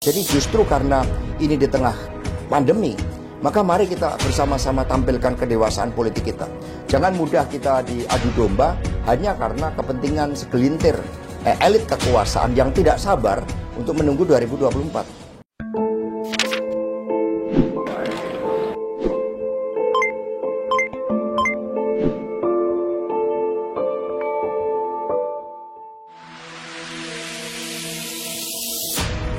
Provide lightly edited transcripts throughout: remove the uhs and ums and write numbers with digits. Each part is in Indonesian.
Jadi justru karena ini di tengah pandemi, maka mari kita bersama-sama tampilkan kedewasaan politik kita. Jangan mudah kita diadu domba hanya karena kepentingan segelintir elit kekuasaan yang tidak sabar untuk menunggu 2024.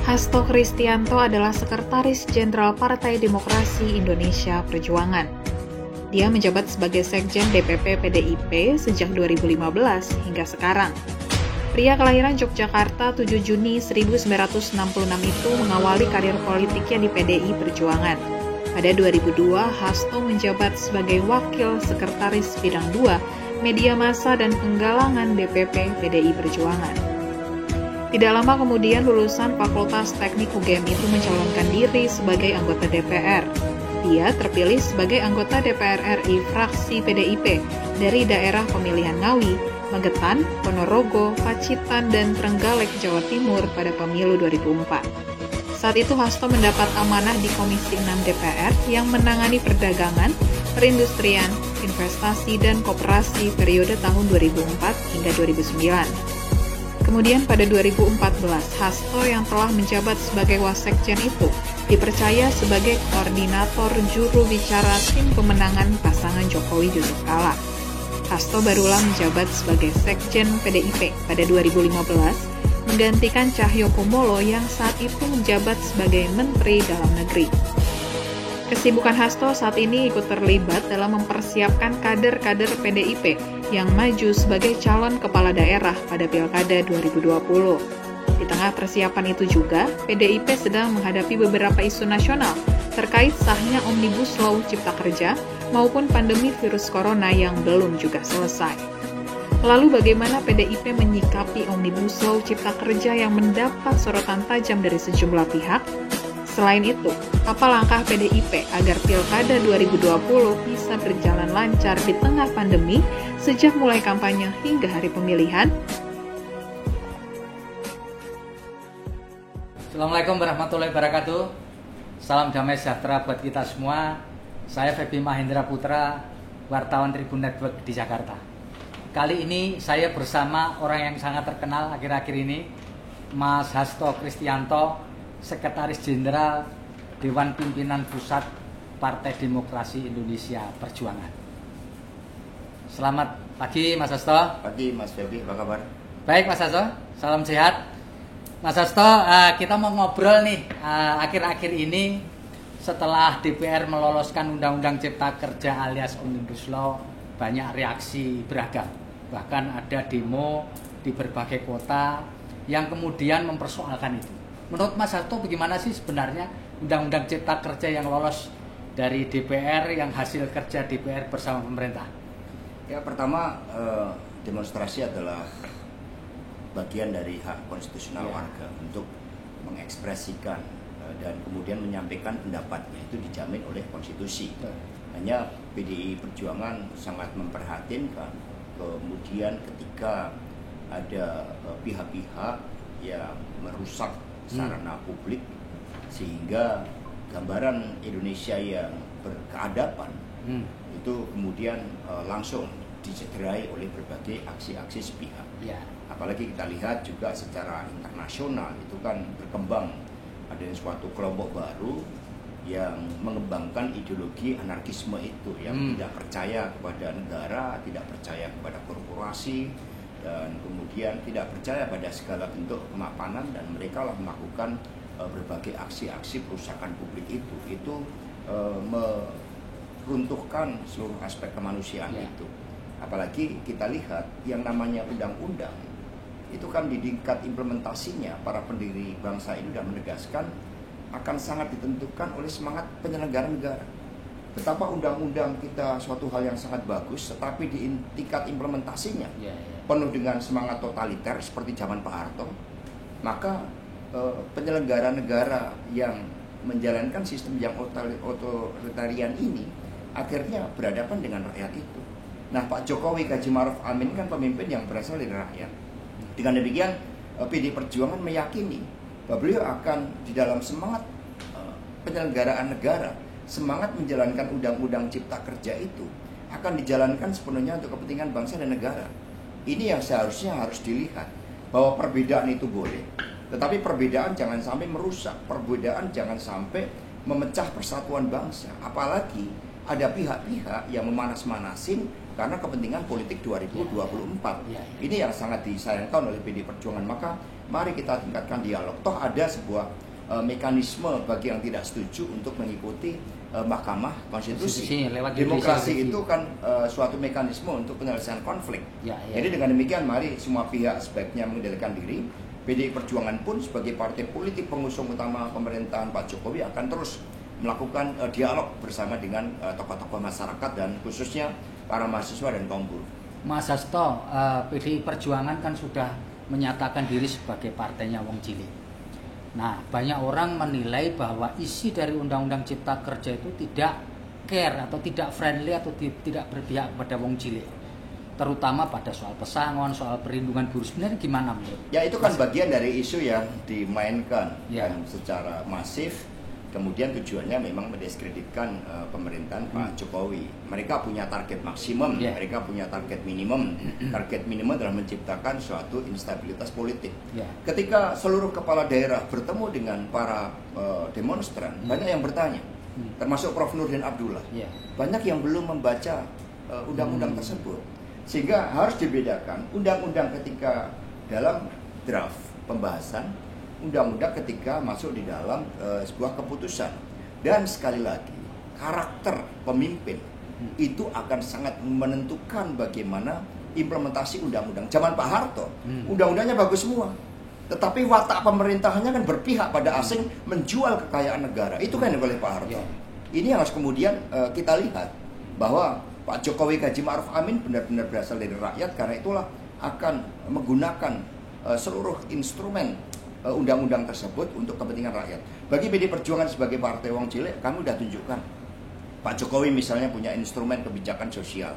Hasto Kristianto adalah Sekretaris Jenderal Partai Demokrasi Indonesia Perjuangan. Dia menjabat sebagai Sekjen DPP PDIP sejak 2015 hingga sekarang. Pria kelahiran Yogyakarta 7 Juni 1966 itu mengawali karir politiknya di PDI Perjuangan. Pada 2002, Hasto menjabat sebagai Wakil Sekretaris Bidang 2, Media Massa dan Penggalangan DPP PDI Perjuangan. Tidak lama kemudian lulusan Fakultas Teknik UGM itu mencalonkan diri sebagai anggota DPR. Dia terpilih sebagai anggota DPR RI fraksi PDIP dari daerah pemilihan Ngawi, Magetan, Ponorogo, Pacitan, dan Trenggalek, Jawa Timur pada pemilu 2004. Saat itu Hasto mendapat amanah di Komisi 6 DPR yang menangani perdagangan, perindustrian, investasi, dan koperasi periode tahun 2004 hingga 2009. Kemudian pada 2014, Hasto yang telah menjabat sebagai Wasekjen itu dipercaya sebagai koordinator juru bicara tim pemenangan pasangan Jokowi Yusuf Kala. Hasto barulah menjabat sebagai Sekjen PDIP pada 2015, menggantikan Cahyokumolo yang saat itu menjabat sebagai Menteri Dalam Negeri. Kesibukan Hasto saat ini ikut terlibat dalam mempersiapkan kader-kader PDIP yang maju sebagai calon kepala daerah pada Pilkada 2020. Di tengah persiapan itu juga, PDIP sedang menghadapi beberapa isu nasional terkait sahnya Omnibus Law Cipta Kerja maupun pandemi virus corona yang belum juga selesai. Lalu bagaimana PDIP menyikapi Omnibus Law Cipta Kerja yang mendapat sorotan tajam dari sejumlah pihak? Selain itu, apa langkah PDIP agar Pilkada 2020 bisa berjalan lancar di tengah pandemi sejak mulai kampanye hingga hari pemilihan? Assalamualaikum warahmatullahi wabarakatuh. Salam damai sejahtera buat kita semua. Saya Febi Mahendra Putra, wartawan Tribun Network di Jakarta. Kali ini saya bersama orang yang sangat terkenal akhir-akhir ini, Mas Hasto Kristianto, Sekretaris Jenderal Dewan Pimpinan Pusat Partai Demokrasi Indonesia Perjuangan. Selamat pagi Mas Hasto. Pagi Mas Febi, apa kabar? Baik Mas Hasto, salam sehat. Mas Hasto, kita mau ngobrol nih akhir-akhir ini setelah DPR meloloskan Undang-Undang Cipta Kerja alias Omnibus Law, banyak reaksi beragam. Bahkan ada demo di berbagai kota yang kemudian mempersoalkan itu. Menurut Mas Hasto bagaimana sih sebenarnya Undang-Undang Cipta Kerja yang lolos dari DPR, yang hasil kerja DPR bersama pemerintah? Ya, pertama demonstrasi adalah bagian dari hak konstitusional warga untuk mengekspresikan dan kemudian menyampaikan pendapatnya, itu dijamin oleh konstitusi. Hanya PDI Perjuangan sangat memperhatinkan kemudian ketika ada pihak-pihak yang merusak sarana publik sehingga gambaran Indonesia yang berkeadaban itu kemudian langsung dicederai oleh berbagai aksi-aksi sepihak. Apalagi kita lihat juga secara internasional itu kan berkembang ada suatu kelompok baru yang mengembangkan ideologi anarkisme itu, yang tidak percaya kepada negara, tidak percaya kepada korporasi, dan kemudian tidak percaya pada segala bentuk kemapanan, dan mereka lah melakukan berbagai aksi-aksi perusakan publik itu meruntuhkan seluruh aspek kemanusiaan itu. Apalagi kita lihat yang namanya undang-undang itu kan di tingkat implementasinya para pendiri bangsa ini sudah menegaskan akan sangat ditentukan oleh semangat penyelenggara negara. Betapa undang-undang kita suatu hal yang sangat bagus, tetapi di tingkat implementasinya penuh dengan semangat totaliter seperti zaman Pak Harto, maka penyelenggara negara yang menjalankan sistem yang otoritarian ini akhirnya berhadapan dengan rakyat itu. Nah, Pak Jokowi Haji Ma'ruf Amin kan pemimpin yang berasal dari rakyat. Dengan demikian, PDI Perjuangan meyakini bahwa beliau akan di dalam semangat penyelenggaraan negara, semangat menjalankan undang-undang cipta kerja itu akan dijalankan sepenuhnya untuk kepentingan bangsa dan negara. Ini yang seharusnya harus dilihat, bahwa perbedaan itu boleh, tetapi perbedaan jangan sampai merusak, perbedaan jangan sampai memecah persatuan bangsa. Apalagi ada pihak-pihak yang memanas-manasin karena kepentingan politik 2024. Ini yang sangat disayangkan oleh PD Perjuangan. Maka mari kita tingkatkan dialog. Toh ada sebuah mekanisme bagi yang tidak setuju untuk mengikuti Mahkamah Konstitusi. Demokrasi itu kan suatu mekanisme untuk penyelesaian konflik. Jadi dengan demikian mari semua pihak sebaiknya mengendalikan diri. PDI Perjuangan pun sebagai partai politik pengusung utama pemerintahan Pak Jokowi akan terus melakukan dialog bersama dengan tokoh-tokoh masyarakat dan khususnya para mahasiswa dan kaum buruh. Mas Hasto, PDI Perjuangan kan sudah menyatakan diri sebagai partainya wong cilik. Nah, banyak orang menilai bahwa isi dari Undang-Undang Cipta Kerja itu tidak care atau tidak friendly atau tidak berpihak pada wong cilik, terutama pada soal pesangon, soal perlindungan buruh. Sebenarnya gimana menurut? Ya itu kan bagian dari isu yang dimainkan kan secara masif. Kemudian tujuannya memang mendiskreditkan pemerintahan Pak Jokowi. Mereka punya target maksimum, mereka punya target minimum. Target minimum adalah menciptakan suatu instabilitas politik. Ketika seluruh kepala daerah bertemu dengan para demonstran, banyak yang bertanya, termasuk Prof. Nurdin Abdullah. Banyak yang belum membaca undang-undang tersebut. Sehingga harus dibedakan undang-undang ketika dalam draft pembahasan, undang-undang ketika masuk di dalam sebuah keputusan. Dan sekali lagi, karakter pemimpin itu akan sangat menentukan bagaimana implementasi undang-undang. Zaman Pak Harto, undang-undangnya bagus semua, tetapi watak pemerintahannya kan berpihak pada asing, menjual kekayaan negara. Itu kan oleh Pak Harto. Ini yang harus kemudian kita lihat, bahwa Pak Jokowi Haji Ma'ruf Amin benar-benar berasal dari rakyat, karena itulah akan menggunakan seluruh instrumen undang-undang tersebut untuk kepentingan rakyat. Bagi PD Perjuangan sebagai partai wong cilik, kami sudah tunjukkan. Pak Jokowi misalnya punya instrumen kebijakan sosial.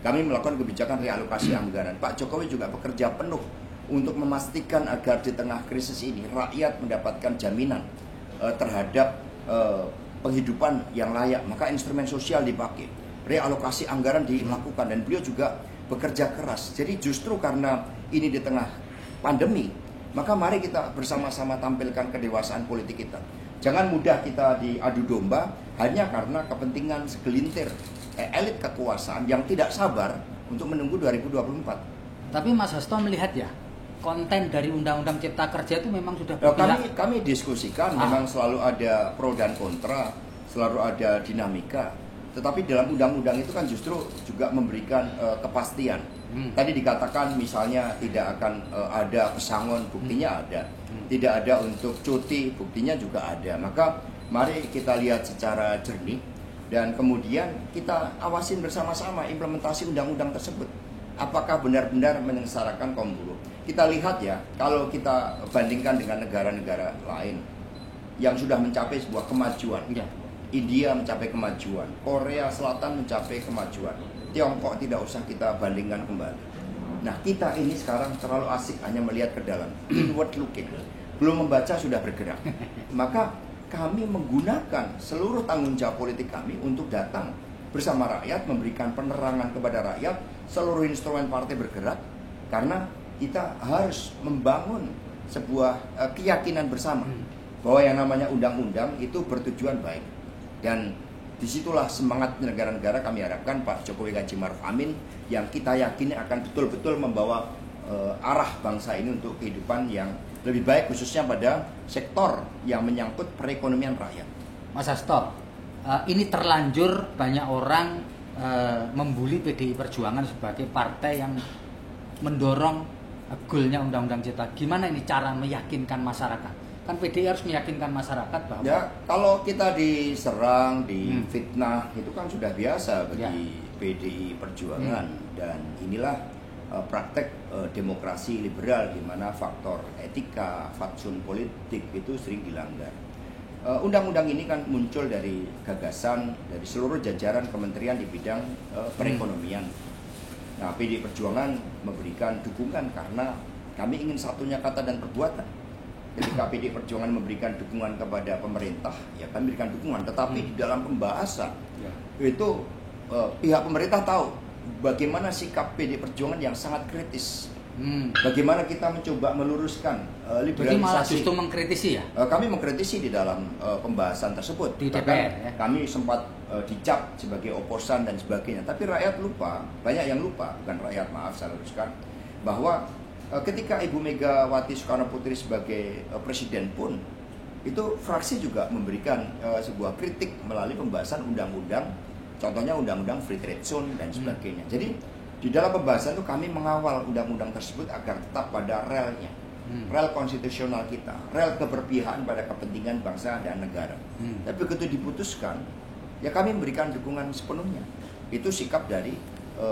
Kami melakukan kebijakan realokasi anggaran. Pak Jokowi juga bekerja penuh untuk memastikan agar di tengah krisis ini rakyat mendapatkan jaminan terhadap penghidupan yang layak. Maka instrumen sosial dipakai, realokasi anggaran dilakukan, dan beliau juga bekerja keras. Jadi justru karena ini di tengah pandemi, maka mari kita bersama-sama tampilkan kedewasaan politik kita. Jangan mudah kita diadu domba hanya karena kepentingan segelintir elit kekuasaan yang tidak sabar untuk menunggu 2024. Tapi Mas Hasto melihat ya, konten dari Undang-Undang Cipta Kerja itu memang sudah kami diskusikan, memang selalu ada pro dan kontra, selalu ada dinamika. Tetapi dalam undang-undang itu kan justru juga memberikan kepastian. Tadi dikatakan misalnya tidak akan ada pesangon, buktinya ada. Tidak ada untuk cuti, buktinya juga ada. Maka mari kita lihat secara jernih dan kemudian kita awasin bersama-sama implementasi undang-undang tersebut. Apakah benar-benar menyengsarakan kaum buruh? Kita lihat ya, kalau kita bandingkan dengan negara-negara lain yang sudah mencapai sebuah kemajuan. India mencapai kemajuan, Korea Selatan mencapai kemajuan, Tiongkok tidak usah kita bandingkan kembali. Nah, kita ini sekarang terlalu asik hanya melihat ke dalam, inward looking, belum membaca sudah bergerak. Maka kami menggunakan seluruh tanggung jawab politik kami untuk datang bersama rakyat, memberikan penerangan kepada rakyat, seluruh instrumen partai bergerak, karena kita harus membangun sebuah keyakinan bersama bahwa yang namanya undang-undang itu bertujuan baik. Dan disitulah semangat negara-negara kami harapkan Pak Jokowi Haji Ma'ruf Amin yang kita yakini akan betul-betul membawa arah bangsa ini untuk kehidupan yang lebih baik, khususnya pada sektor yang menyangkut perekonomian rakyat. Mas Hasto, ini terlanjur banyak orang membuli PDI Perjuangan sebagai partai yang mendorong goalnya Undang-Undang Cipta. Gimana ini cara meyakinkan masyarakat? Kan PDI harus meyakinkan masyarakat bahwa ya, kalau kita diserang, difitnah, itu kan sudah biasa bagi PDI Perjuangan. Dan inilah praktek demokrasi liberal di mana faktor etika, fatsun politik itu sering dilanggar. Undang-undang ini kan muncul dari gagasan dari seluruh jajaran kementerian di bidang perekonomian. Nah, PDI Perjuangan memberikan dukungan karena kami ingin satunya kata dan perbuatan. ketika PD Perjuangan memberikan dukungan kepada pemerintah, ya kami berikan dukungan. Tetapi di dalam pembahasan itu pihak pemerintah tahu bagaimana sikap PD Perjuangan yang sangat kritis. Bagaimana kita mencoba meluruskan Berarti malah liberalisasi. justru mengkritisi ya? Kami mengkritisi di dalam pembahasan tersebut. Di Bahkan DPR, ya? kami sempat dicap sebagai oposan dan sebagainya. Tapi rakyat lupa, banyak yang lupa, bukan rakyat, maaf saya luruskan, bahwa ketika Ibu Megawati Soekarno Putri sebagai presiden pun, itu fraksi juga memberikan sebuah kritik melalui pembahasan undang-undang, contohnya undang-undang free trade zone dan sebagainya. Jadi di dalam pembahasan itu kami mengawal undang-undang tersebut agar tetap pada relnya, rel konstitusional kita, rel keberpihakan pada kepentingan bangsa dan negara. Tapi begitu diputuskan, ya kami memberikan dukungan sepenuhnya. Itu sikap dari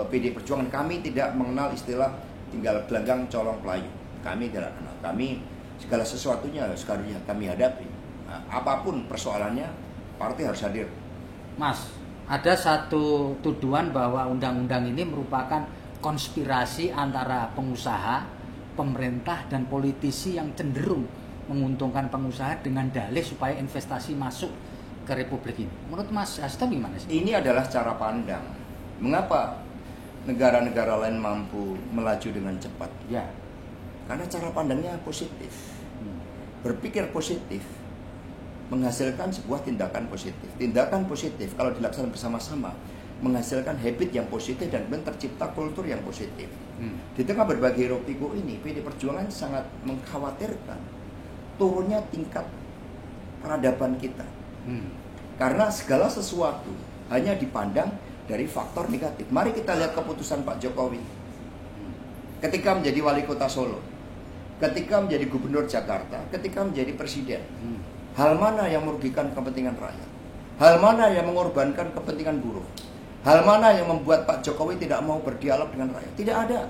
PD Perjuangan. Kami tidak mengenal istilah tinggal gelanggang colong pelayu. Kami tidak kenal. Kami segala sesuatunya sekarang kami hadapi. Nah, apapun persoalannya, partai harus hadir. Mas, ada satu tuduhan bahwa undang-undang ini merupakan konspirasi antara pengusaha, pemerintah, dan politisi yang cenderung menguntungkan pengusaha dengan dalih supaya investasi masuk ke Republik ini. Menurut Mas Hasto gimana sih? Ini adalah cara pandang. Mengapa negara-negara lain mampu melaju dengan cepat? Ya. Karena cara pandangnya positif. Berpikir positif menghasilkan sebuah tindakan positif. Tindakan positif kalau dilaksanakan bersama-sama menghasilkan habit yang positif dan kemudian tercipta kultur yang positif. Di tengah berbagai hiruk-pikuk ini, PD Perjuangan sangat mengkhawatirkan turunnya tingkat peradaban kita. Karena segala sesuatu hanya dipandang dari faktor negatif. Mari kita lihat keputusan Pak Jokowi ketika menjadi wali kota Solo, ketika menjadi gubernur Jakarta, ketika menjadi presiden. Hal mana yang merugikan kepentingan rakyat? Hal mana yang mengorbankan kepentingan buruh? Hal mana yang membuat Pak Jokowi tidak mau berdialog dengan rakyat? Tidak ada.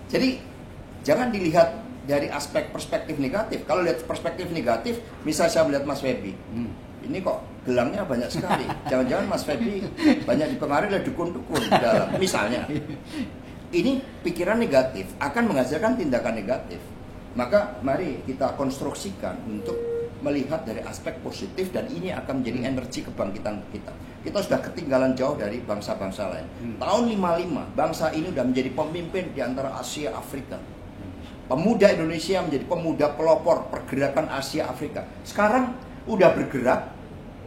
Jadi jangan dilihat dari aspek perspektif negatif. Kalau lihat perspektif negatif, misal saya melihat Mas Febi, ini kok gelangnya banyak sekali. Jangan-jangan Mas Febi banyak dipengaruhi oleh dukun-dukun di dalam. Misalnya, ini pikiran negatif akan menghasilkan tindakan negatif. Maka mari kita konstruksikan untuk melihat dari aspek positif dan ini akan menjadi energi kebangkitan kita. Kita sudah ketinggalan jauh dari bangsa-bangsa lain. Tahun 55, bangsa ini sudah menjadi pemimpin di antara Asia Afrika. Pemuda Indonesia menjadi pemuda pelopor pergerakan Asia Afrika. Sekarang udah bergerak,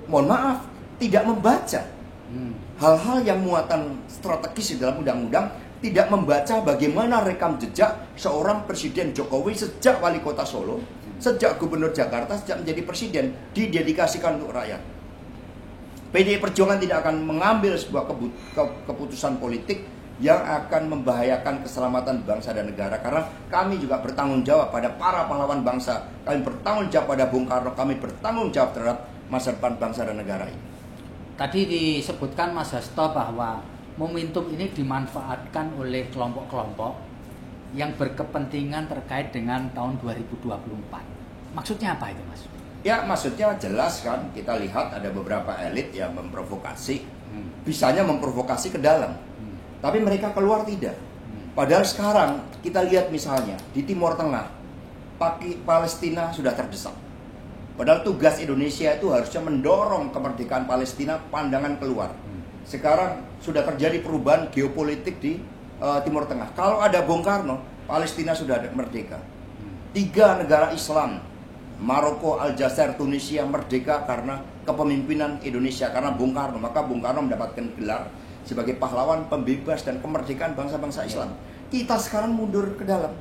mohon maaf, tidak membaca hal-hal yang muatan strategis di dalam undang-undang, tidak membaca bagaimana rekam jejak seorang Presiden Jokowi sejak wali kota Solo, sejak gubernur Jakarta, sejak menjadi presiden, didedikasikan untuk rakyat. PDI Perjuangan tidak akan mengambil sebuah keputusan politik yang akan membahayakan keselamatan bangsa dan negara, karena kami juga bertanggung jawab pada para pahlawan bangsa, kami bertanggung jawab pada Bung Karno, kami bertanggung jawab terhadap masa depan bangsa dan negara ini. Tadi disebutkan Mas Hasto bahwa momentum ini dimanfaatkan oleh kelompok-kelompok yang berkepentingan terkait dengan tahun 2024. Maksudnya apa itu, Mas? Ya, maksudnya jelas kan, kita lihat ada beberapa elit yang memprovokasi, bisanya memprovokasi ke dalam. Tapi mereka keluar tidak. Padahal sekarang kita lihat misalnya di Timur Tengah, Palestina sudah terdesak. Padahal tugas Indonesia itu harusnya mendorong kemerdekaan Palestina, pandangan keluar. Sekarang sudah terjadi perubahan geopolitik di Timur Tengah. Kalau ada Bung Karno, Palestina sudah merdeka. 3 negara Islam, Maroko, Aljazair, Tunisia merdeka karena kepemimpinan Indonesia, karena Bung Karno. Maka Bung Karno mendapatkan gelar sebagai pahlawan pembebas dan kemerdekaan bangsa-bangsa Islam. Kita sekarang mundur ke dalam.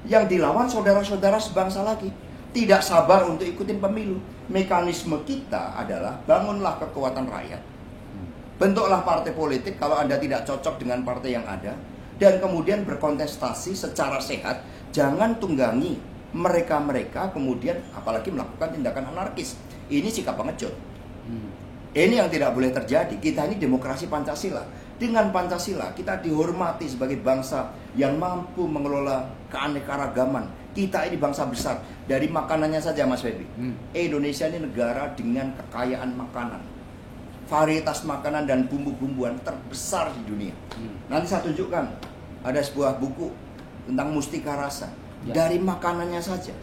Yang dilawan saudara-saudara sebangsa lagi. Tidak sabar untuk ikutin pemilu. Mekanisme kita adalah bangunlah kekuatan rakyat. Bentuklah partai politik kalau Anda tidak cocok dengan partai yang ada. Dan kemudian berkontestasi secara sehat. Jangan tunggangi mereka-mereka kemudian apalagi melakukan tindakan anarkis. Ini sikap pengecut. Ini yang tidak boleh terjadi. Kita ini demokrasi Pancasila. Dengan Pancasila kita dihormati sebagai bangsa yang mampu mengelola keanekaragaman. Kita ini bangsa besar. Dari makanannya saja, Mas Febi. Indonesia ini negara dengan kekayaan makanan, varietas makanan dan bumbu-bumbuan terbesar di dunia. Nanti saya tunjukkan ada sebuah buku tentang mustika rasa. Dari makanannya saja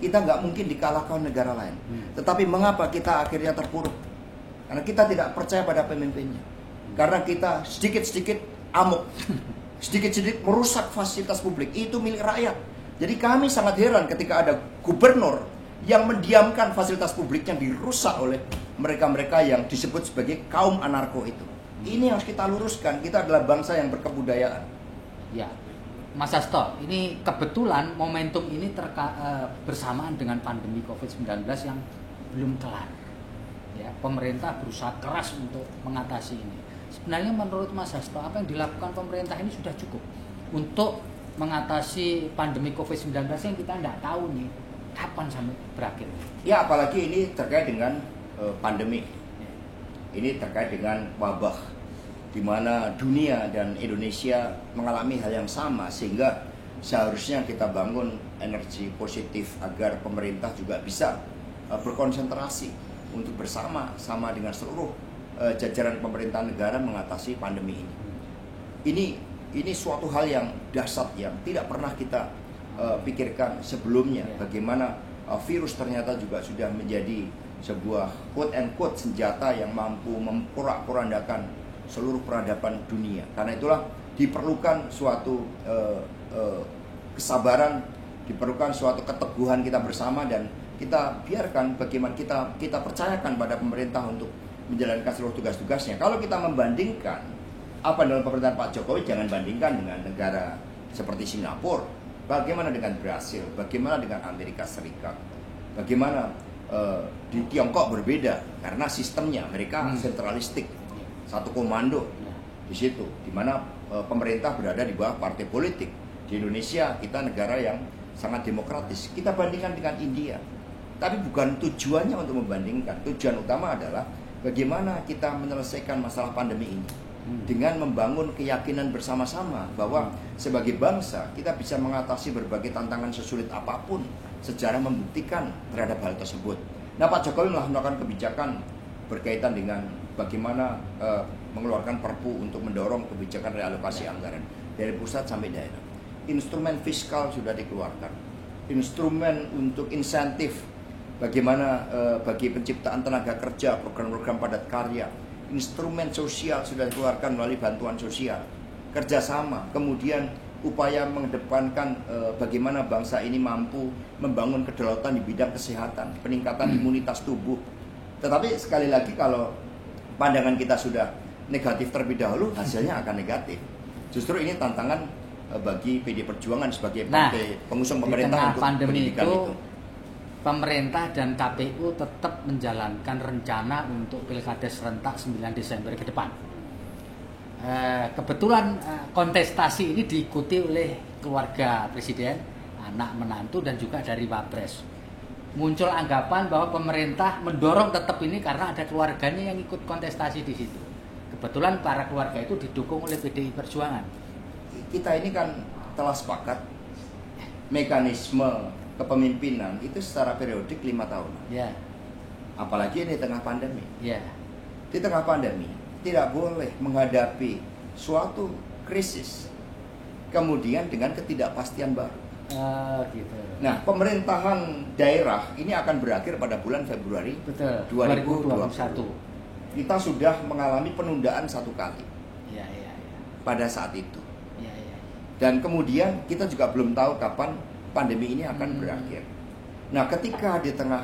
kita nggak mungkin dikalahkan negara lain. Tetapi mengapa kita akhirnya terpuruk? Karena kita tidak percaya pada pemimpinnya. Karena kita sedikit-sedikit amuk, sedikit-sedikit merusak fasilitas publik. Itu milik rakyat. Jadi kami sangat heran ketika ada gubernur yang mendiamkan fasilitas publiknya dirusak oleh mereka-mereka yang disebut sebagai kaum anarko itu. Ini harus kita luruskan. Kita adalah bangsa yang berkebudayaan. Ya, Mas Hasto, ini kebetulan momentum ini bersamaan dengan pandemi COVID-19 yang belum kelar. Ya, pemerintah berusaha keras untuk mengatasi ini. Sebenarnya menurut Mas Hasto, apa yang dilakukan pemerintah ini sudah cukup untuk mengatasi pandemi COVID-19 yang kita tidak tahu nih kapan sampai berakhir. Ya, apalagi ini terkait dengan pandemi. Ini terkait dengan wabah di mana dunia dan Indonesia mengalami hal yang sama, sehingga seharusnya kita bangun energi positif agar pemerintah juga bisa berkonsentrasi untuk bersama-sama dengan seluruh jajaran pemerintahan negara mengatasi pandemi ini. Ini suatu hal yang dahsyat yang tidak pernah kita pikirkan sebelumnya. Bagaimana virus ternyata juga sudah menjadi sebuah quote and quote senjata yang mampu memporak-porandakan seluruh peradaban dunia. Karena itulah diperlukan suatu kesabaran, diperlukan suatu keteguhan kita bersama, dan kita biarkan bagaimana kita percayakan pada pemerintah untuk menjalankan seluruh tugas-tugasnya. Kalau kita membandingkan apa dalam pemerintahan Pak Jokowi, jangan bandingkan dengan negara seperti Singapura. Bagaimana dengan Brasil? Bagaimana dengan Amerika Serikat? Bagaimana di Tiongkok berbeda karena sistemnya mereka sentralistik, satu komando di situ, di mana pemerintah berada di bawah partai politik. Di Indonesia kita negara yang sangat demokratis. Kita bandingkan dengan India, tapi bukan tujuannya untuk membandingkan. Tujuan utama adalah bagaimana kita menyelesaikan masalah pandemi ini dengan membangun keyakinan bersama-sama bahwa sebagai bangsa kita bisa mengatasi berbagai tantangan sesulit apapun. Sejarah membuktikan terhadap hal tersebut. Nah, Pak Jokowi melakukan kebijakan berkaitan dengan bagaimana mengeluarkan perpu untuk mendorong kebijakan realokasi anggaran dari pusat sampai daerah. Instrumen fiskal sudah dikeluarkan, instrumen untuk insentif bagaimana bagi penciptaan tenaga kerja, program-program padat karya, instrumen sosial sudah dikeluarkan melalui bantuan sosial, kerjasama, kemudian upaya mengedepankan bagaimana bangsa ini mampu membangun kedaulatan di bidang kesehatan, peningkatan imunitas tubuh. Tetapi sekali lagi kalau pandangan kita sudah negatif terlebih dahulu, hasilnya akan negatif. Justru ini tantangan bagi PD Perjuangan sebagai partai pengusung pemerintah untuk pandemi itu. Pemerintah dan KPU tetap menjalankan rencana untuk pilkada serentak 9 Desember ke depan. Kebetulan kontestasi ini diikuti oleh keluarga presiden, anak menantu, dan juga dari Wapres. Muncul anggapan bahwa pemerintah mendorong tetap ini karena ada keluarganya yang ikut kontestasi di situ. Kebetulan para keluarga itu didukung oleh PDI Perjuangan. Kita ini kan telah sepakat mekanisme kepemimpinan itu secara periodik 5 tahun. Ya. Apalagi di tengah pandemi. Ya. Di tengah pandemi tidak boleh menghadapi suatu krisis kemudian dengan ketidakpastian baru. Gitu. Nah, pemerintahan daerah ini akan berakhir pada bulan Februari 2021. Kita sudah mengalami penundaan 1 kali. Ya. Pada saat itu. Ya. Dan kemudian kita juga belum tahu kapan pandemi ini akan berakhir. Nah, ketika di tengah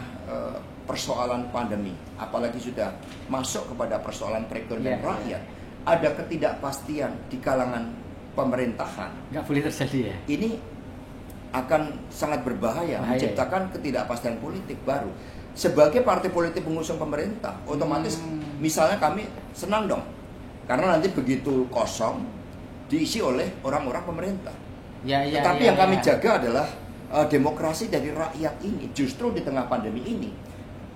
persoalan pandemi, apalagi sudah masuk kepada persoalan perekonomian rakyat, ada ketidakpastian di kalangan pemerintahan. Nggak boleh terjadi ya? Ini akan sangat berbahaya, menciptakan ketidakpastian politik baru. Sebagai partai politik pengusung pemerintah, otomatis misalnya kami senang dong, karena nanti begitu kosong diisi oleh orang-orang pemerintah. Tetapi yang kami jaga adalah demokrasi dari rakyat ini. Justru di tengah pandemi ini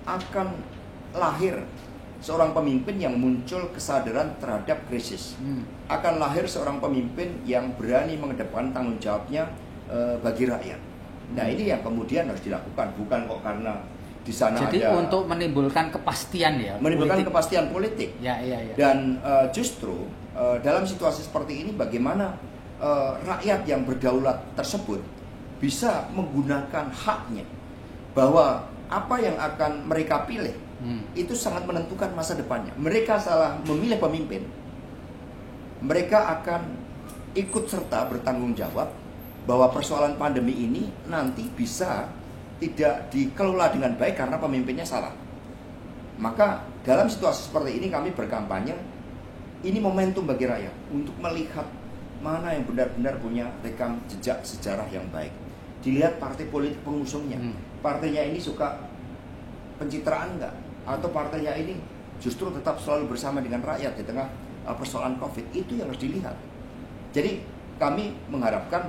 akan lahir seorang pemimpin yang muncul kesadaran terhadap krisis. Akan lahir seorang pemimpin yang berani mengedepankan tanggung jawabnya bagi rakyat. Nah, ini yang kemudian harus dilakukan, bukan kok karena di sana jadi ada untuk menimbulkan kepastian ya. Menimbulkan kepastian politik. Ya. Dan justru dalam situasi seperti ini bagaimana rakyat yang berdaulat tersebut bisa menggunakan haknya bahwa apa yang akan mereka pilih itu sangat menentukan masa depannya. Mereka salah memilih pemimpin, mereka akan ikut serta bertanggung jawab bahwa persoalan pandemi ini nanti bisa tidak dikelola dengan baik karena pemimpinnya salah. Maka dalam situasi seperti ini kami berkampanye, ini momentum bagi rakyat untuk melihat mana yang benar-benar punya rekam jejak sejarah yang baik. Dilihat partai politik pengusungnya, partainya ini suka pencitraan enggak? Atau partainya ini justru tetap selalu bersama dengan rakyat di tengah persoalan COVID. Itu yang harus dilihat. Jadi kami mengharapkan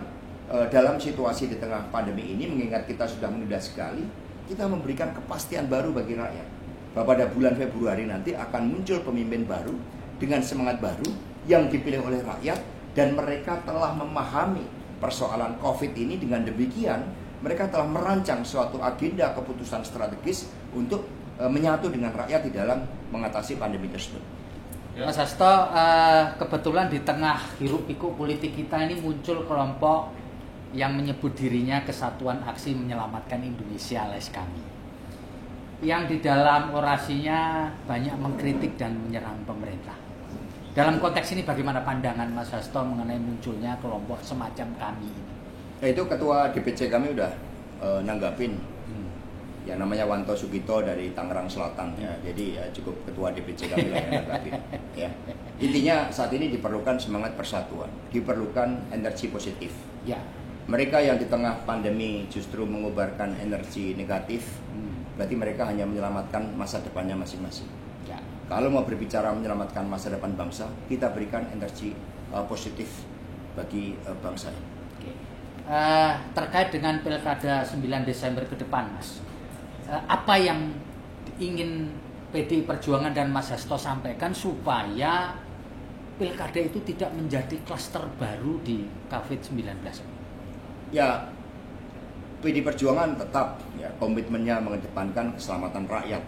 dalam situasi di tengah pandemi ini, mengingat kita sudah menunda sekali, kita memberikan kepastian baru bagi rakyat bahwa pada bulan Februari nanti akan muncul pemimpin baru dengan semangat baru yang dipilih oleh rakyat, dan mereka telah memahami persoalan COVID ini. Dengan demikian mereka telah merancang suatu agenda keputusan strategis untuk menyatu dengan rakyat di dalam mengatasi pandemi tersebut. Mas Hasto, kebetulan di tengah hiruk pikuk politik kita ini muncul kelompok yang menyebut dirinya Kesatuan Aksi Menyelamatkan Indonesia alias KAMI, yang di dalam orasinya banyak mengkritik dan menyerang pemerintah. Dalam konteks ini bagaimana pandangan Mas Hasto mengenai munculnya kelompok semacam KAMI ini? Itu ketua DPC kami udah nanggapin. Ya, namanya Wanto Sugito dari Tangerang Selatan ya. Jadi ya cukup ketua DPC kami lah yang nanggapin. Ya. Intinya saat ini diperlukan semangat persatuan, diperlukan energi positif. Ya. Mereka yang di tengah pandemi justru mengobarkan energi negatif, berarti mereka hanya menyelamatkan masa depannya masing-masing. Ya. Kalau mau berbicara menyelamatkan masa depan bangsa, kita berikan energi positif bagi bangsa ini. Oke. Terkait dengan Pilkada 9 Desember ke depan, Mas, apa yang ingin PDI Perjuangan dan Mas Hasto sampaikan supaya Pilkada itu tidak menjadi klaster baru di COVID-19? Ya, PDI Perjuangan tetap ya komitmennya mengedepankan keselamatan rakyat.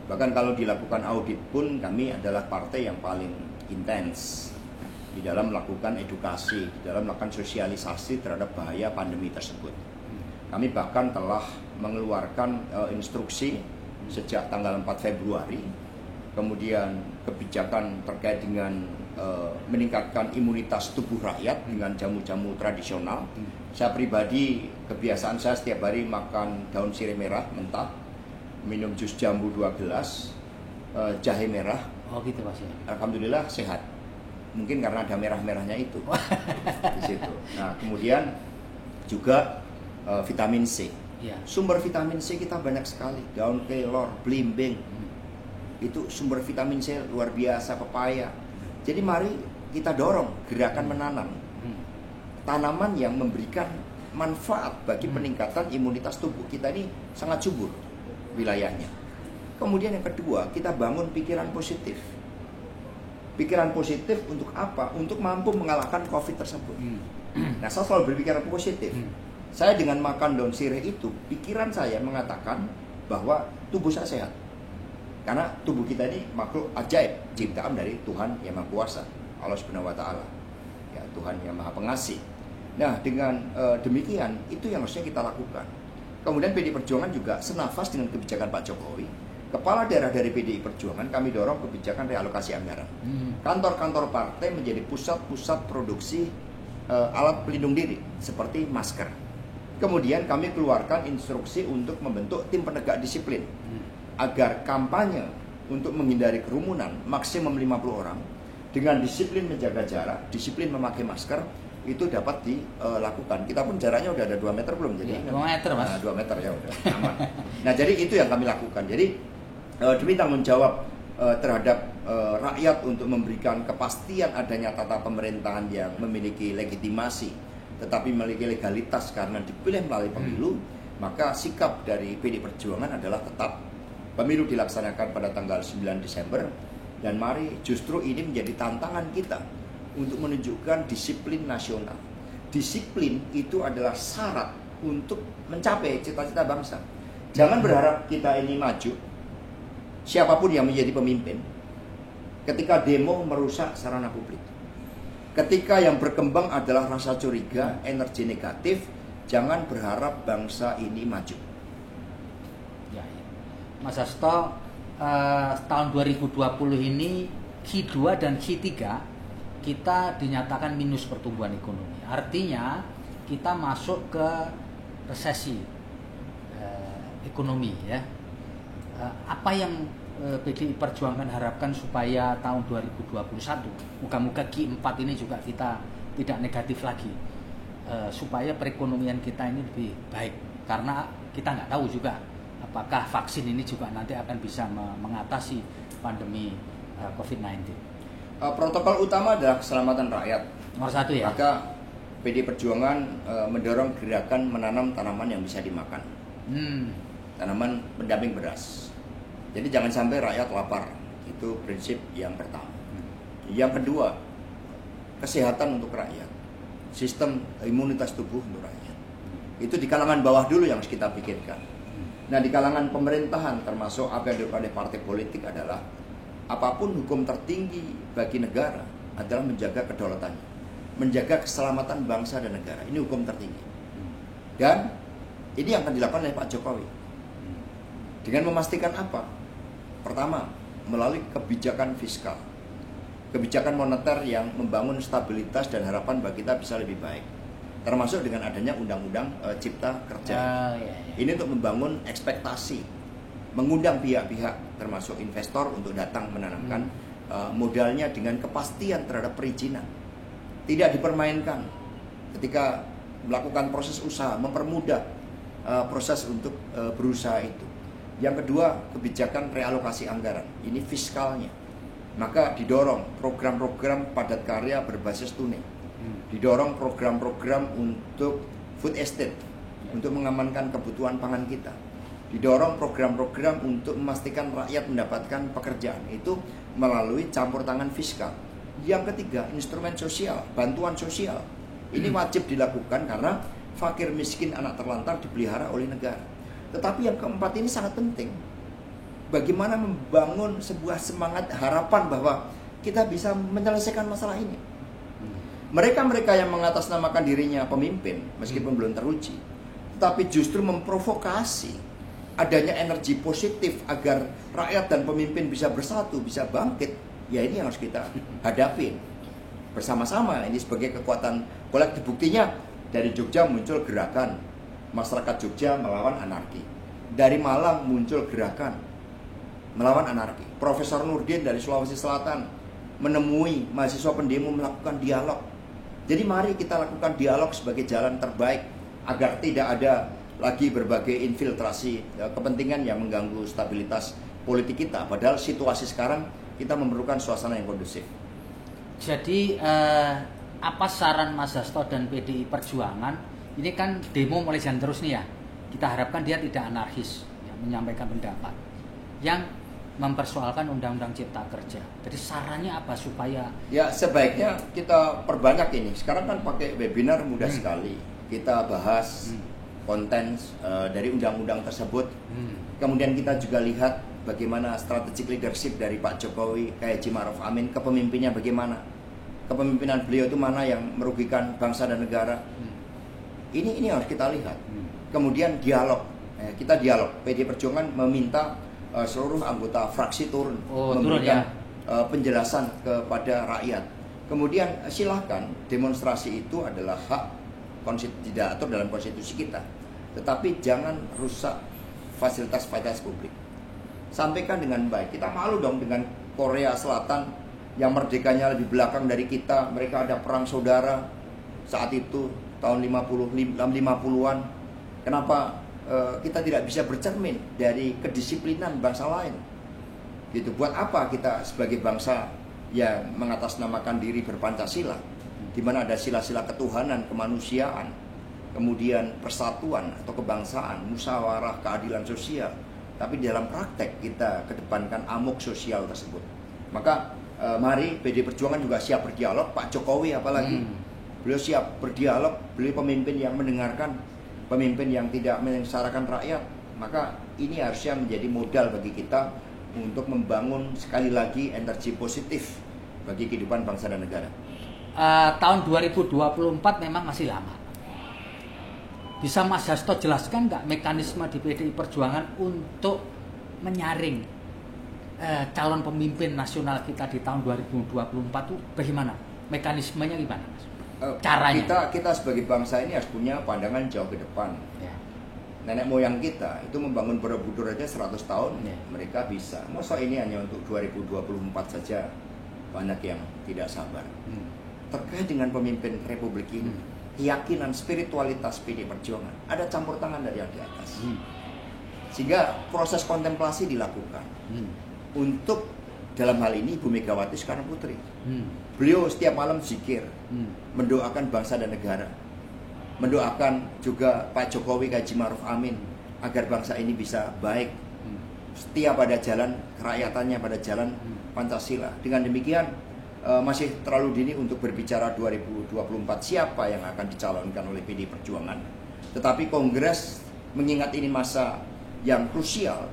Bahkan kalau dilakukan audit pun kami adalah partai yang paling intens di dalam melakukan edukasi, di dalam melakukan sosialisasi terhadap bahaya pandemi tersebut. Kami bahkan telah mengeluarkan instruksi sejak tanggal 4 Februari, kemudian kebijakan terkait dengan meningkatkan imunitas tubuh rakyat dengan jamu-jamu tradisional. Saya pribadi, kebiasaan saya setiap hari makan daun sirih merah mentah, minum jus jambu 2 gelas, jahe merah. Oh gitu Mas ya. Alhamdulillah sehat. Mungkin karena ada merah-merahnya itu di situ. Nah, kemudian juga vitamin C. Ya. Sumber vitamin C kita banyak sekali. Daun kelor, belimbing. Itu sumber vitamin C luar biasa, pepaya. Jadi mari kita dorong gerakan menanam tanaman yang memberikan manfaat bagi peningkatan imunitas tubuh. Kita ini sangat subur wilayahnya. Kemudian yang kedua, kita bangun pikiran positif. Pikiran positif untuk apa? Untuk mampu mengalahkan COVID tersebut. Nah, saya selalu berpikiran positif. Saya dengan makan daun sirih itu, pikiran saya mengatakan bahwa tubuh saya sehat. Karena tubuh kita ini makhluk ajaib, ciptaan dari Tuhan Yang Maha Kuasa, Allah Subhanahu wa Ta'ala. Ya, Tuhan Yang Maha Pengasih. Nah, dengan demikian itu yang harusnya kita lakukan. Kemudian PDI Perjuangan juga senafas dengan kebijakan Pak Jokowi. Kepala daerah dari PDI Perjuangan kami dorong kebijakan realokasi anggaran. Kantor-kantor partai menjadi pusat-pusat produksi alat pelindung diri seperti masker. Kemudian kami keluarkan instruksi untuk membentuk tim penegak disiplin agar kampanye untuk menghindari kerumunan maksimum 50 orang dengan disiplin menjaga jarak, disiplin memakai masker itu dapat dilakukan. Kita pun jaraknya udah ada 2 meter belum? Jadi 2 meter Mas. 2 meter ya udah aman. Nah, jadi itu yang kami lakukan. Jadi demi tanggung jawab terhadap rakyat untuk memberikan kepastian adanya tata pemerintahan yang memiliki legitimasi tetapi memiliki legalitas karena dipilih melalui pemilu, maka sikap dari PDI Perjuangan adalah tetap pemilu dilaksanakan pada tanggal 9 Desember dan mari justru ini menjadi tantangan kita untuk menunjukkan disiplin nasional. Disiplin itu adalah syarat untuk mencapai cita-cita bangsa. Jangan berharap kita ini maju, siapapun yang menjadi pemimpin, ketika demo merusak sarana publik. Ketika yang berkembang adalah rasa curiga, energi negatif, jangan berharap bangsa ini maju. Mas Hasto, tahun 2020 ini Q2 dan Q3 kita dinyatakan minus pertumbuhan ekonomi. Artinya kita masuk ke resesi ekonomi ya. Apa yang PDI Perjuangan harapkan supaya tahun 2021 moga-moga Q4 ini juga kita tidak negatif lagi, supaya perekonomian kita ini lebih baik, karena kita nggak tahu juga apakah vaksin ini juga nanti akan bisa mengatasi pandemi COVID-19. Protokol utama adalah keselamatan rakyat. Nomor satu ya. Maka PDI Perjuangan mendorong gerakan menanam tanaman yang bisa dimakan. Tanaman pendamping beras. Jadi jangan sampai rakyat lapar. Itu prinsip yang pertama. Yang kedua, kesehatan untuk rakyat. Sistem imunitas tubuh untuk rakyat. Itu di kalangan bawah dulu yang harus kita pikirkan. Nah, di kalangan pemerintahan termasuk apa yang dilakukan oleh partai politik adalah apapun hukum tertinggi bagi negara adalah menjaga kedaulatannya, menjaga keselamatan bangsa dan negara. Ini hukum tertinggi. Dan ini yang akan dilakukan oleh Pak Jokowi. Dengan memastikan apa? Pertama, melalui kebijakan fiskal. Kebijakan moneter yang membangun stabilitas dan harapan bagi kita bisa lebih baik. Termasuk dengan adanya undang-undang cipta kerja. Ini untuk membangun ekspektasi, mengundang pihak-pihak termasuk investor untuk datang menanamkan modalnya dengan kepastian terhadap perizinan. Tidak dipermainkan ketika melakukan proses usaha, mempermudah proses untuk berusaha itu. Yang kedua, kebijakan realokasi anggaran. Ini fiskalnya. Maka didorong program-program padat karya berbasis tunai. Didorong program-program untuk food estate, untuk mengamankan kebutuhan pangan kita. Didorong program-program untuk memastikan rakyat mendapatkan pekerjaan. Itu melalui campur tangan fiskal. Yang ketiga, instrumen sosial, bantuan sosial. Ini wajib dilakukan karena fakir miskin anak terlantar dipelihara oleh negara. Tetapi yang keempat ini sangat penting. Bagaimana membangun sebuah semangat harapan bahwa kita bisa menyelesaikan masalah ini. Mereka-mereka yang mengatasnamakan dirinya pemimpin, meskipun belum teruji, tetapi justru memprovokasi adanya energi positif agar rakyat dan pemimpin bisa bersatu, bisa bangkit. Ya ini yang harus kita hadapi bersama-sama. Ini sebagai kekuatan kolektif. Buktinya dari Jogja muncul gerakan masyarakat Jogja melawan anarki. Dari Malang muncul gerakan melawan anarki. Profesor Nurdin dari Sulawesi Selatan menemui mahasiswa pendemo melakukan dialog. Jadi mari kita lakukan dialog sebagai jalan terbaik agar tidak ada lagi berbagai infiltrasi kepentingan yang mengganggu stabilitas politik kita. Padahal situasi sekarang kita memerlukan suasana yang kondusif. Jadi apa saran Mas Hasto dan PDI Perjuangan? Ini kan demo mulai jalan terus nih ya. Kita harapkan dia tidak anarkis, ya, menyampaikan pendapat yang mempersoalkan Undang-Undang Cipta Kerja. Jadi sarannya apa supaya? Ya sebaiknya kita perbanyak ini. Sekarang kan pakai webinar mudah sekali. Kita bahas konten dari undang-undang tersebut. Kemudian kita juga lihat bagaimana strategic leadership dari Pak Jokowi, kayak Haji Ma'ruf Amin, kepemimpinannya bagaimana. Kepemimpinan beliau itu mana yang merugikan bangsa dan negara. Ini harus kita lihat. Kemudian dialog. Kita dialog. PDI Perjuangan meminta seluruh anggota fraksi turun memberikan penjelasan kepada rakyat. Kemudian silahkan, demonstrasi itu adalah hak diatur dalam konstitusi kita. Tetapi jangan rusak fasilitas-fasilitas publik. Sampaikan dengan baik. Kita malu dong dengan Korea Selatan yang merdekanya lebih belakang dari kita. Mereka ada perang saudara saat itu tahun 50-an. Kenapa kita tidak bisa bercermin dari kedisiplinan bangsa lain? Gitu. Buat apa kita sebagai bangsa yang mengatasnamakan diri berpancasila, di mana ada sila-sila ketuhanan, kemanusiaan, kemudian persatuan atau kebangsaan, musyawarah, keadilan sosial, tapi dalam praktek kita kedepankan amok sosial tersebut. Maka mari PDI Perjuangan juga siap berdialog. Pak Jokowi apalagi beliau siap berdialog. Beliau pemimpin yang mendengarkan, pemimpin yang tidak menyengsarakan rakyat. Maka ini harusnya menjadi modal bagi kita untuk membangun sekali lagi energi positif bagi kehidupan bangsa dan negara. Tahun 2024 memang masih lama. Bisa Mas Hasto jelaskan nggak mekanisme di PDI Perjuangan untuk menyaring calon pemimpin nasional kita di tahun 2024 itu bagaimana? Mekanismenya gimana, Mas? Caranya? Kita sebagai bangsa ini harus punya pandangan jauh ke depan. Ya. Nenek moyang kita itu membangun Borobudur aja 100 tahun, Ya. mereka bisa. Masa ini hanya untuk 2024 saja, banyak yang tidak sabar. Terkait dengan pemimpin Republik ini, keyakinan spiritualitas PD Perjuangan ada campur tangan dari yang di atas. Sehingga proses kontemplasi dilakukan untuk dalam hal ini Ibu Megawati Soekarno Putri. Beliau setiap malam zikir, mendoakan bangsa dan negara, mendoakan juga Pak Jokowi Haji Ma'ruf Amin agar bangsa ini bisa baik, setia pada jalan kerakyatannya, pada jalan Pancasila. Dengan demikian masih terlalu dini untuk berbicara 2024 siapa yang akan dicalonkan oleh PD Perjuangan. Tetapi Kongres mengingat ini masa yang krusial,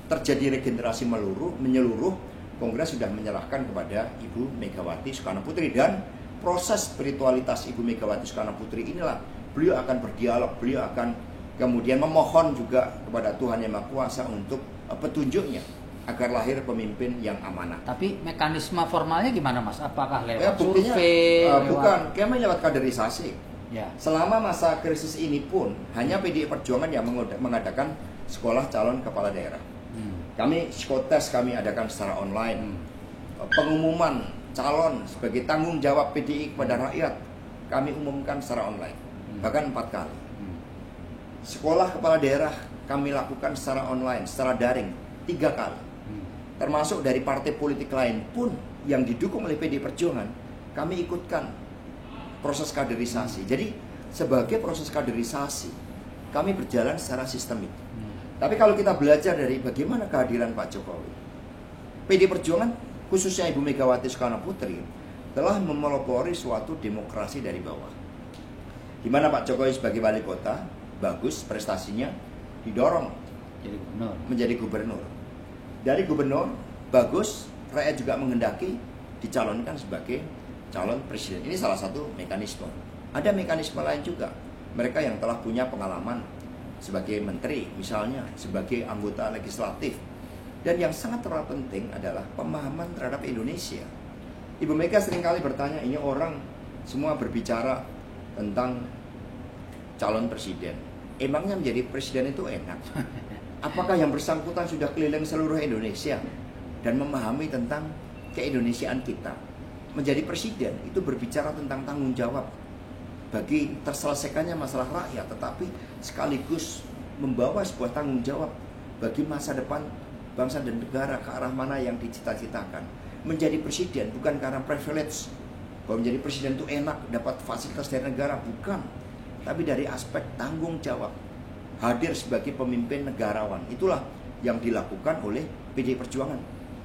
terjadi regenerasi menyeluruh, Kongres sudah menyerahkan kepada Ibu Megawati Soekarno Putri, dan proses spiritualitas Ibu Megawati Soekarno Putri inilah beliau akan berdialog, beliau akan kemudian memohon juga kepada Tuhan Yang Maha Kuasa untuk petunjuknya agar lahir pemimpin yang amanah. Tapi mekanisme formalnya gimana, Mas? Apakah lewat buktinya, survei? Bukan, kami lewat kaderisasi. Ya. Selama masa krisis ini pun hanya PDI Perjuangan yang mengadakan sekolah calon kepala daerah. Kami psikotes kami adakan secara online. Pengumuman calon sebagai tanggung jawab PDI kepada rakyat kami umumkan secara online, bahkan 4 kali. Sekolah kepala daerah kami lakukan secara online, secara daring 3 kali. Termasuk dari partai politik lain pun yang didukung oleh PDI Perjuangan, kami ikutkan proses kaderisasi. Jadi sebagai proses kaderisasi, kami berjalan secara sistemik. Tapi kalau kita belajar dari bagaimana kehadiran Pak Jokowi, PDI Perjuangan khususnya Ibu Megawati Soekarno Putri telah memelopori suatu demokrasi dari bawah. Di mana Pak Jokowi sebagai wali kota, bagus prestasinya, didorong menjadi gubernur. Dari gubernur, bagus, rakyat juga menghendaki dicalonkan sebagai calon presiden. Ini salah satu mekanisme. Ada mekanisme lain juga. Mereka yang telah punya pengalaman sebagai menteri, misalnya sebagai anggota legislatif. Dan yang sangat terpenting adalah pemahaman terhadap Indonesia. Ibu Mega seringkali bertanya, ini orang semua berbicara tentang calon presiden. Emangnya menjadi presiden itu enak? Apakah yang bersangkutan sudah keliling seluruh Indonesia dan memahami tentang keindonesiaan kita? Menjadi presiden itu berbicara tentang tanggung jawab bagi terselesaikannya masalah rakyat, tetapi sekaligus membawa sebuah tanggung jawab bagi masa depan bangsa dan negara ke arah mana yang dicita-citakan. Menjadi presiden bukan karena privilege, bahwa menjadi presiden itu enak, dapat fasilitas dari negara, bukan. Tapi dari aspek tanggung jawab, hadir sebagai pemimpin negarawan. Itulah yang dilakukan oleh PDI Perjuangan.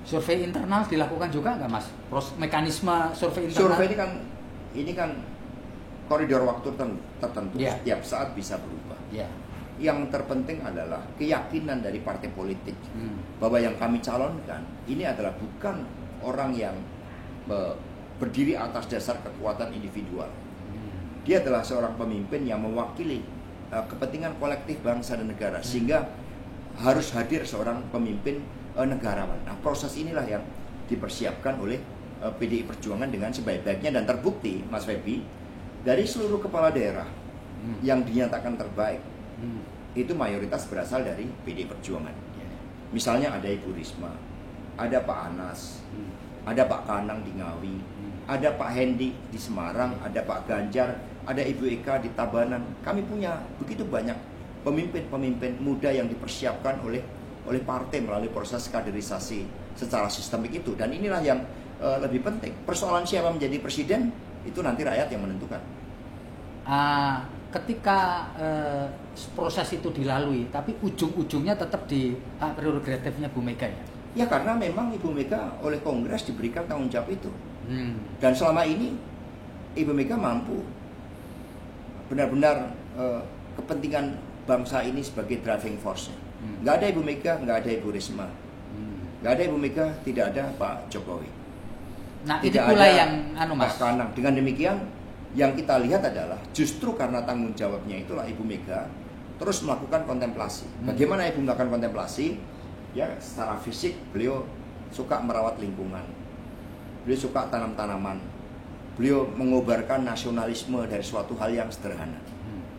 Survei internal dilakukan juga nggak, Mas? Mekanisme survei internal? Survei ini kan koridor waktu tertentu, Ya. Setiap saat bisa berubah. Ya. Yang terpenting adalah keyakinan dari partai politik bahwa yang kami calonkan ini adalah bukan orang yang berdiri atas dasar kekuatan individual. Dia adalah seorang pemimpin yang mewakili kepentingan kolektif bangsa dan negara, sehingga harus hadir seorang pemimpin negarawan. Nah, proses inilah yang dipersiapkan oleh PDI Perjuangan dengan sebaik-baiknya, dan terbukti, Mas Febi, dari seluruh kepala daerah yang dinyatakan terbaik itu mayoritas berasal dari PDI Perjuangan. Misalnya ada Ibu Risma, ada Pak Anas, ada Pak Kanang di Ngawi, ada Pak Hendi di Semarang, ada Pak Ganjar, ada Ibu Eka di Tabanan. Kami punya begitu banyak pemimpin-pemimpin muda yang dipersiapkan oleh partai melalui proses kaderisasi secara sistemik itu. Dan inilah yang lebih penting. Persoalan siapa menjadi presiden itu nanti rakyat yang menentukan. Ketika proses itu dilalui, tapi ujung-ujungnya tetap di prerogatifnya Bu Mega ya? Ya, karena memang Ibu Mega oleh Kongres diberikan tanggung jawab itu. Dan selama ini Ibu Mega mampu benar-benar kepentingan bangsa ini sebagai driving force. Nggak ada Ibu Mega, nggak ada Ibu Risma, nggak ada Ibu Mega, tidak ada Pak Jokowi. Nah, tidak itu pula ada yang Mas. Pak Kanang. Dengan demikian, yang kita lihat adalah justru karena tanggung jawabnya itulah Ibu Mega terus melakukan kontemplasi. Bagaimana Ibu melakukan kontemplasi? Ya, secara fisik beliau suka merawat lingkungan, beliau suka tanam-tanaman, beliau mengobarkan nasionalisme dari suatu hal yang sederhana.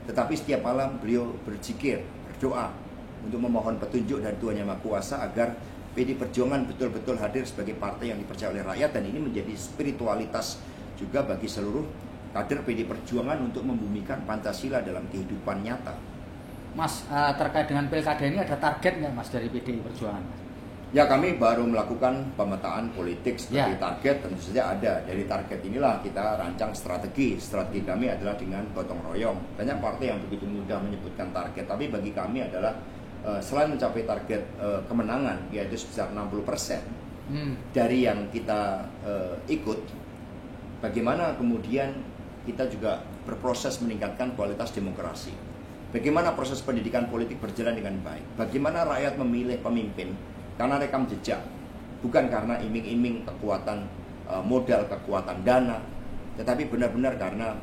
Tetapi setiap malam beliau berzikir, berdoa untuk memohon petunjuk dari Tuhan Yang Maha Kuasa agar PD Perjuangan betul-betul hadir sebagai partai yang dipercaya oleh rakyat, dan ini menjadi spiritualitas juga bagi seluruh kader PD Perjuangan untuk membumikan Pancasila dalam kehidupan nyata. Mas, terkait dengan pilkada ini ada target nggak Mas dari PDI Perjuangan? Ya, kami baru melakukan pemetaan politik sebagai target, tentu saja ada. Dari target inilah kita rancang strategi. Strategi kami adalah dengan gotong royong. Banyak partai yang begitu mudah menyebutkan target, tapi bagi kami adalah selain mencapai target kemenangan, yaitu sebesar 60% dari yang kita ikut, bagaimana kemudian kita juga berproses meningkatkan kualitas demokrasi. Bagaimana proses pendidikan politik berjalan dengan baik. Bagaimana rakyat memilih pemimpin karena rekam jejak, bukan karena iming-iming kekuatan modal, kekuatan dana, tetapi benar-benar karena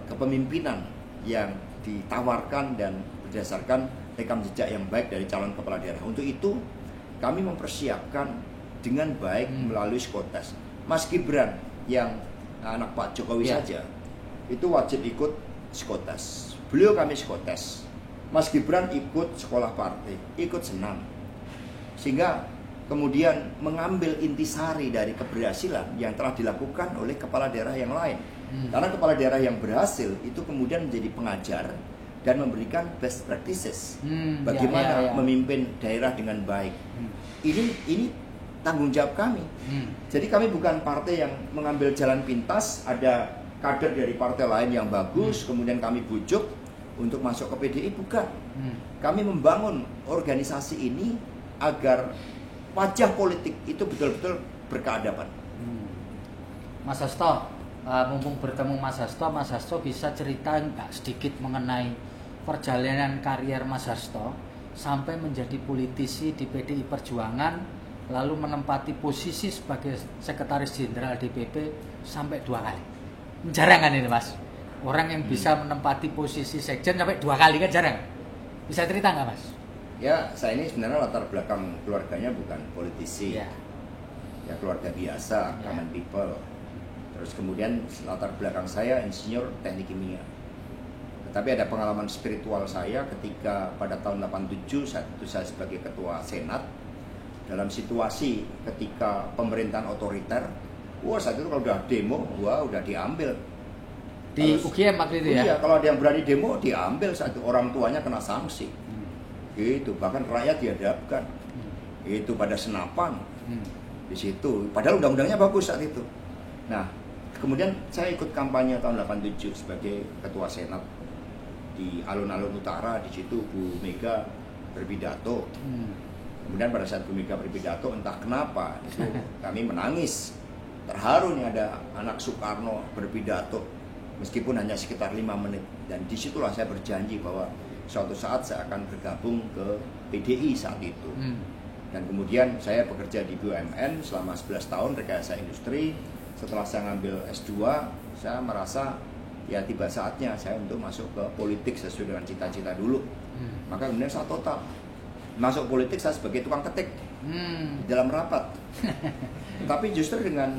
kepemimpinan yang ditawarkan dan berdasarkan rekam jejak yang baik dari calon kepala daerah. Untuk itu kami mempersiapkan dengan baik melalui psikotes. Mas Gibran yang anak Pak Jokowi saja itu wajib ikut psikotes. Beliau kami psikotes. Mas Gibran ikut sekolah partai, ikut senam, sehingga kemudian mengambil intisari dari keberhasilan yang telah dilakukan oleh kepala daerah yang lain. Karena kepala daerah yang berhasil itu kemudian menjadi pengajar dan memberikan best practices bagaimana memimpin daerah dengan baik. Ini tanggung jawab kami. Jadi kami bukan partai yang mengambil jalan pintas, ada kader dari partai lain yang bagus, kemudian kami bujuk untuk masuk ke PDI, bukan. Kami membangun organisasi ini agar wajah politik itu betul-betul berkeadaban. Mas Hasto, mumpung bertemu Mas Hasto bisa cerita nggak sedikit mengenai perjalanan karier Mas Hasto sampai menjadi politisi di PDI Perjuangan, lalu menempati posisi sebagai Sekretaris Jenderal DPP sampai 2 kali. Jarang kan ini Mas, orang yang bisa menempati posisi sekjen sampai 2 kali kan jarang. Bisa cerita nggak Mas? Ya, saya ini sebenarnya latar belakang keluarganya bukan politisi, ya keluarga biasa, common people. Terus kemudian latar belakang saya insinyur teknik kimia. Tetapi ada pengalaman spiritual saya ketika pada tahun 87 saat itu saya sebagai ketua senat, dalam situasi ketika pemerintahan otoriter. Saat itu kalau udah demo, udah diambil. Di UGM waktu itu ya? Iya, kalau ada yang berani demo, diambil satu, orang tuanya kena sanksi. Gitu, bahkan rakyat dihadapkan. Itu pada senapan. Di situ, padahal undang-undangnya bagus saat itu. Nah, kemudian saya ikut kampanye tahun 87 sebagai ketua senat di alun-alun utara. Di situ Bu Mega berpidato. Kemudian pada saat Bu Mega berpidato, entah kenapa itu kami menangis. Terharu nih ada anak Soekarno berpidato meskipun hanya sekitar 5 menit, dan disitulah saya berjanji bahwa suatu saat saya akan bergabung ke PDI saat itu. Dan kemudian saya bekerja di BUMN selama 11 tahun rekayasa industri. Setelah saya ngambil S2, saya merasa ya tiba saatnya saya untuk masuk ke politik sesuai dengan cita-cita dulu. Maka kemudian saya total masuk politik, saya sebagai tukang ketik di dalam rapat. Tapi justru dengan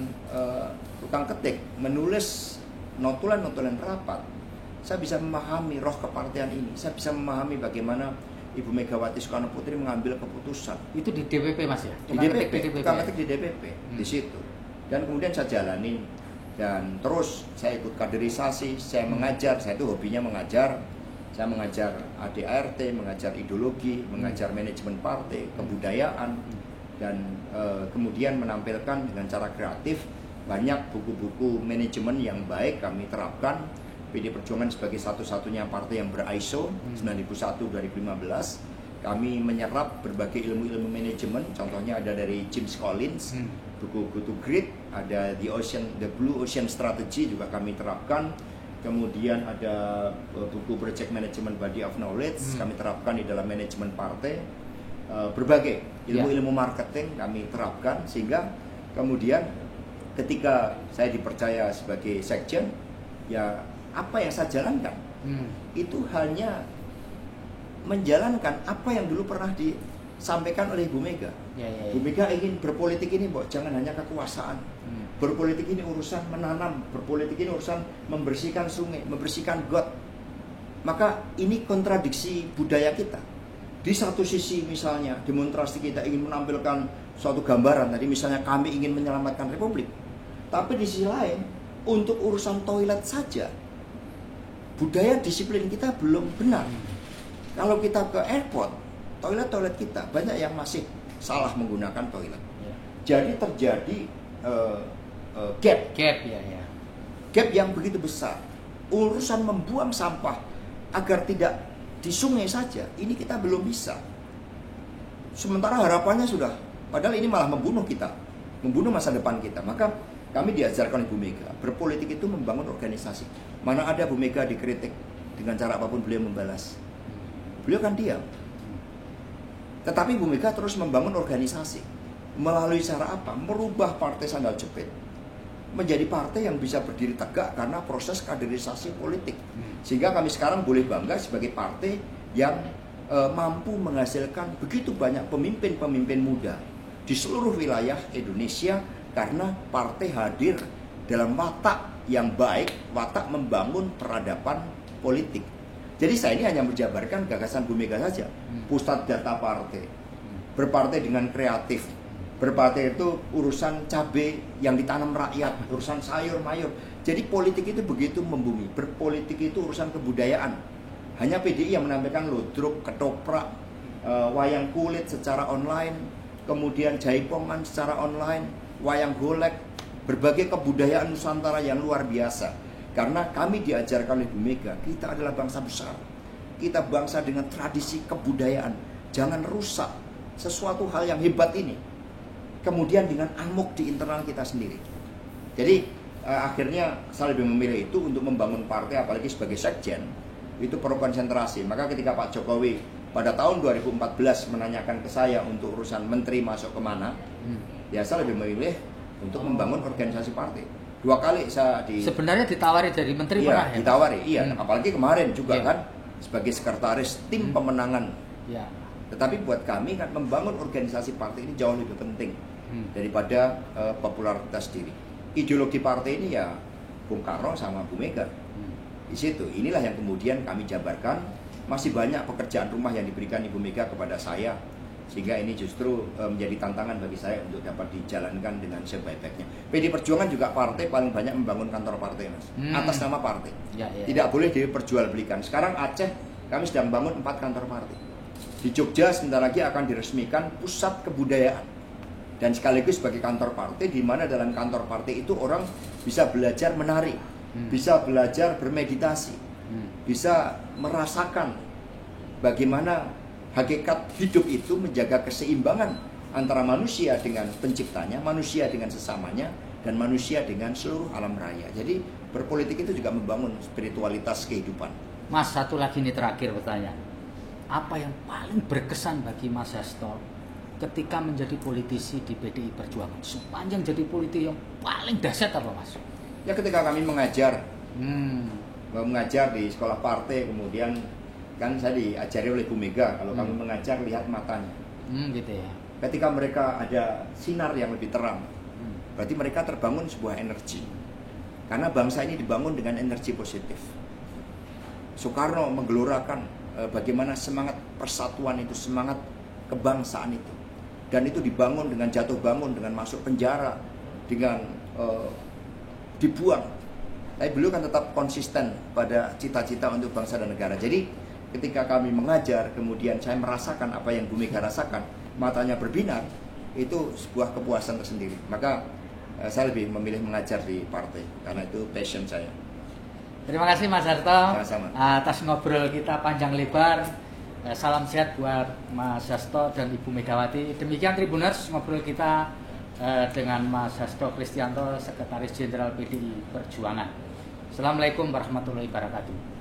tukang ketik menulis notulen-notulen rapat, saya bisa memahami roh kepartian ini. Saya bisa memahami bagaimana Ibu Megawati Soekarno Putri mengambil keputusan. Itu di DPP Mas ya? Di DPP, tukang ketik di DPP, di situ. Dan kemudian saya jalanin, dan terus saya ikut kaderisasi, saya mengajar. Saya itu hobinya mengajar. Saya mengajar ADART, mengajar ideologi, mengajar manajemen partai, kebudayaan, dan kemudian menampilkan dengan cara kreatif banyak buku-buku manajemen yang baik kami terapkan. PD Perjuangan sebagai satu-satunya partai yang ber-ISO 9001-2015. Kami menyerap berbagai ilmu-ilmu manajemen, contohnya ada dari James Collins, buku Go to Great, ada The Blue Ocean Strategy juga kami terapkan. Kemudian ada buku Project Management Body of Knowledge, kami terapkan di dalam manajemen partai. Berbagai ilmu-ilmu marketing kami terapkan, sehingga kemudian ketika saya dipercaya sebagai sekjen, ya apa yang saya jalankan itu hanya menjalankan apa yang dulu pernah disampaikan oleh Ibu Mega. Ya. Bu Mega ingin berpolitik ini, jangan hanya kekuasaan. Berpolitik ini urusan menanam, berpolitik ini urusan membersihkan sungai, membersihkan got. Maka ini kontradiksi budaya kita. Di satu sisi misalnya demonstrasi kita ingin menampilkan suatu gambaran, tadi misalnya kami ingin menyelamatkan Republik. Tapi di sisi lain, untuk urusan toilet saja, budaya disiplin kita belum benar. Kalau kita ke airport, toilet kita banyak yang masih salah menggunakan toilet. Jadi terjadi gap yang begitu besar. Urusan membuang sampah agar tidak di sungai saja, ini kita belum bisa. Sementara harapannya sudah, padahal ini malah membunuh kita, membunuh masa depan kita. Maka kami diajarkan oleh Bu Mega, berpolitik itu membangun organisasi. Mana ada Bu Mega dikritik dengan cara apapun beliau membalas. Beliau kan diam. Tetapi Bu Mega terus membangun organisasi. Melalui cara apa? Merubah partai sandal jepit menjadi partai yang bisa berdiri tegak karena proses kaderisasi politik. Sehingga kami sekarang boleh bangga sebagai partai yang mampu menghasilkan begitu banyak pemimpin-pemimpin muda di seluruh wilayah Indonesia karena partai hadir dalam watak yang baik, watak membangun peradaban politik. Jadi saya ini hanya menjabarkan gagasan Bu Mega saja. Pusat data partai, berpartai dengan kreatif. Berpartai itu urusan cabai yang ditanam rakyat, urusan sayur mayur. Jadi politik itu begitu membumi. Berpolitik itu urusan kebudayaan. Hanya PDI yang menampilkan ludruk, ketoprak, wayang kulit secara online, kemudian jaipongan secara online, wayang golek, berbagai kebudayaan Nusantara yang luar biasa. Karena kami diajarkan oleh Bu Mega, kita adalah bangsa besar. Kita bangsa dengan tradisi kebudayaan. Jangan rusak sesuatu hal yang hebat ini kemudian dengan amuk di internal kita sendiri. Jadi akhirnya saya lebih memilih itu untuk membangun partai, apalagi sebagai sekjen itu perlu konsentrasi. Maka ketika Pak Jokowi pada tahun 2014 menanyakan ke saya untuk urusan menteri masuk kemana, ya saya lebih memilih untuk membangun organisasi partai. 2 kali saya sebenarnya ditawari dari menteri pernah ya? Ditawari, iya. Apalagi kemarin juga kan sebagai sekretaris tim pemenangan. Tetapi buat kami kan membangun organisasi partai ini jauh lebih penting daripada popularitas diri. Ideologi partai ini ya Bung Karno sama Bu Mega. Di situ inilah yang kemudian kami jabarkan. Masih banyak pekerjaan rumah yang diberikan Ibu Mega kepada saya, sehingga ini justru menjadi tantangan bagi saya untuk dapat dijalankan dengan sebaik-baiknya. PD Perjuangan juga partai paling banyak membangun kantor partai, Mas, atas nama partai. Tidak boleh diperjualbelikan. Sekarang Aceh kami sedang bangun 4 kantor partai. Di Jogja sebentar lagi akan diresmikan pusat kebudayaan dan sekaligus sebagai kantor partai, di mana dalam kantor partai itu orang bisa belajar menari, bisa belajar bermeditasi, bisa merasakan bagaimana hakikat hidup itu menjaga keseimbangan antara manusia dengan penciptanya, manusia dengan sesamanya, dan manusia dengan seluruh alam raya. Jadi berpolitik itu juga membangun spiritualitas kehidupan. Mas, satu lagi nih terakhir pertanyaan. Apa yang paling berkesan bagi Mas Hasto ketika menjadi politisi di PDI Perjuangan? Sepanjang jadi politisi yang paling dahsyat apa, Mas? Ya ketika kami mengajar di sekolah partai, kemudian kan saya diajari oleh Bu Mega, kalau kami mengajar lihat matanya. Gitu ya. Ketika mereka ada sinar yang lebih terang, berarti mereka terbangun sebuah energi. Karena bangsa ini dibangun dengan energi positif. Soekarno menggelorakan bagaimana semangat persatuan itu, semangat kebangsaan itu. Dan itu dibangun dengan jatuh bangun, dengan masuk penjara, dengan dibuang. Tapi beliau kan tetap konsisten pada cita-cita untuk bangsa dan negara. Jadi ketika kami mengajar, kemudian saya merasakan apa yang Bu Mega rasakan, matanya berbinar, itu sebuah kepuasan tersendiri. Maka saya lebih memilih mengajar di partai, karena itu passion saya. Terima kasih Mas Hasto atas ngobrol kita panjang lebar. Salam sehat buat Mas Hasto dan Ibu Megawati. Demikian Tribuners, ngobrol kita dengan Mas Hasto Kristianto, Sekretaris Jenderal PDI Perjuangan. Assalamualaikum warahmatullahi wabarakatuh.